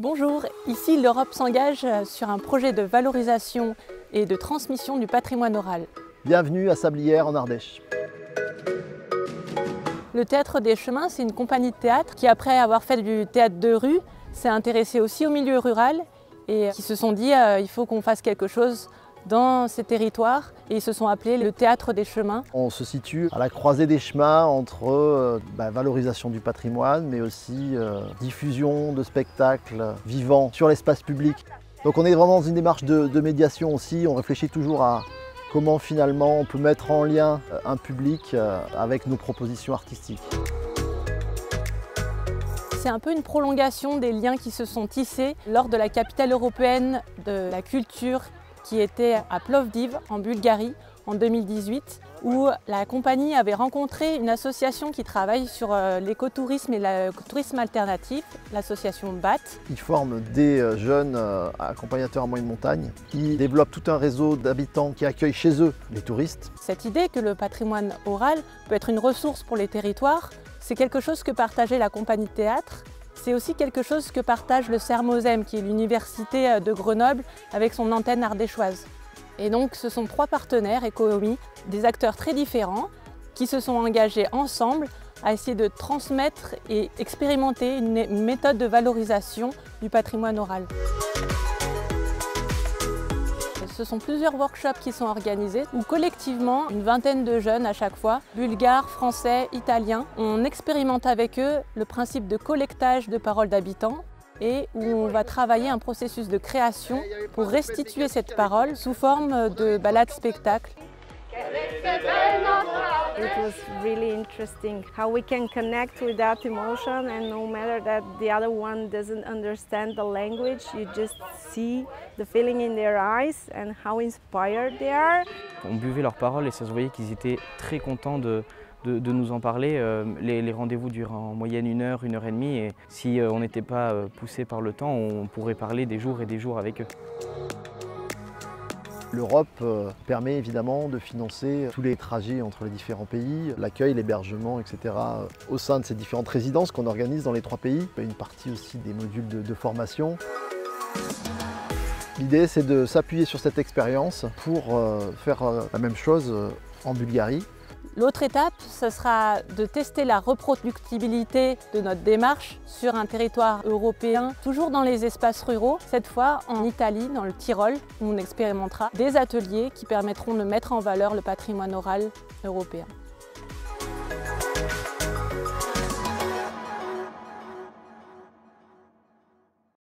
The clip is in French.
Bonjour, ici l'Europe s'engage sur un projet de valorisation et de transmission du patrimoine oral. Bienvenue à Sablières en Ardèche. Le Théâtre des Chemins, c'est une compagnie de théâtre qui, après avoir fait du théâtre de rue, s'est intéressée aussi au milieu rural et qui se sont dit il faut qu'on fasse quelque chose dans ces territoires et ils se sont appelés le Théâtre des Chemins. On se situe à la croisée des chemins entre valorisation du patrimoine mais aussi diffusion de spectacles vivants sur l'espace public. Donc on est vraiment dans une démarche de médiation aussi, on réfléchit toujours à comment finalement on peut mettre en lien un public avec nos propositions artistiques. C'est un peu une prolongation des liens qui se sont tissés lors de la capitale européenne de la culture qui était à Plovdiv en Bulgarie en 2018 où la compagnie avait rencontré une association qui travaille sur l'écotourisme et le tourisme alternatif, l'association BAT. Ils forment des jeunes accompagnateurs en moyenne montagne qui développent tout un réseau d'habitants qui accueillent chez eux les touristes. Cette idée que le patrimoine oral peut être une ressource pour les territoires, c'est quelque chose que partageait la compagnie de théâtre. C'est aussi quelque chose que partage le CERMOSEM, qui est l'université de Grenoble, avec son antenne ardéchoise. Et donc ce sont trois partenaires Ecoomie, des acteurs très différents, qui se sont engagés ensemble à essayer de transmettre et expérimenter une méthode de valorisation du patrimoine oral. Ce sont plusieurs workshops qui sont organisés où collectivement, une vingtaine de jeunes à chaque fois, bulgares, français, italiens, on expérimente avec eux le principe de collectage de paroles d'habitants et où on va travailler un processus de création pour restituer cette parole sous forme de balade-spectacle. It was really interesting how we can connect with that emotion, and no matter that the other one doesn't understand the language, you just see the feeling in their eyes and how inspired they are. On buvait leurs paroles et ça se voyait qu'ils étaient très contents de nous en parler. Les rendez-vous durent en moyenne 1 heure, 1 heure et demie, et si on n'était pas poussé par le temps, on pourrait parler des jours et des jours avec eux. L'Europe permet évidemment de financer tous les trajets entre les différents pays, l'accueil, l'hébergement, etc. au sein de ces différentes résidences qu'on organise dans les 3 pays. Il y a une partie aussi des modules de formation. L'idée, c'est de s'appuyer sur cette expérience pour faire la même chose en Bulgarie. L'autre étape, ce sera de tester la reproductibilité de notre démarche sur un territoire européen, toujours dans les espaces ruraux, cette fois en Italie, dans le Tyrol, où on expérimentera des ateliers qui permettront de mettre en valeur le patrimoine oral européen.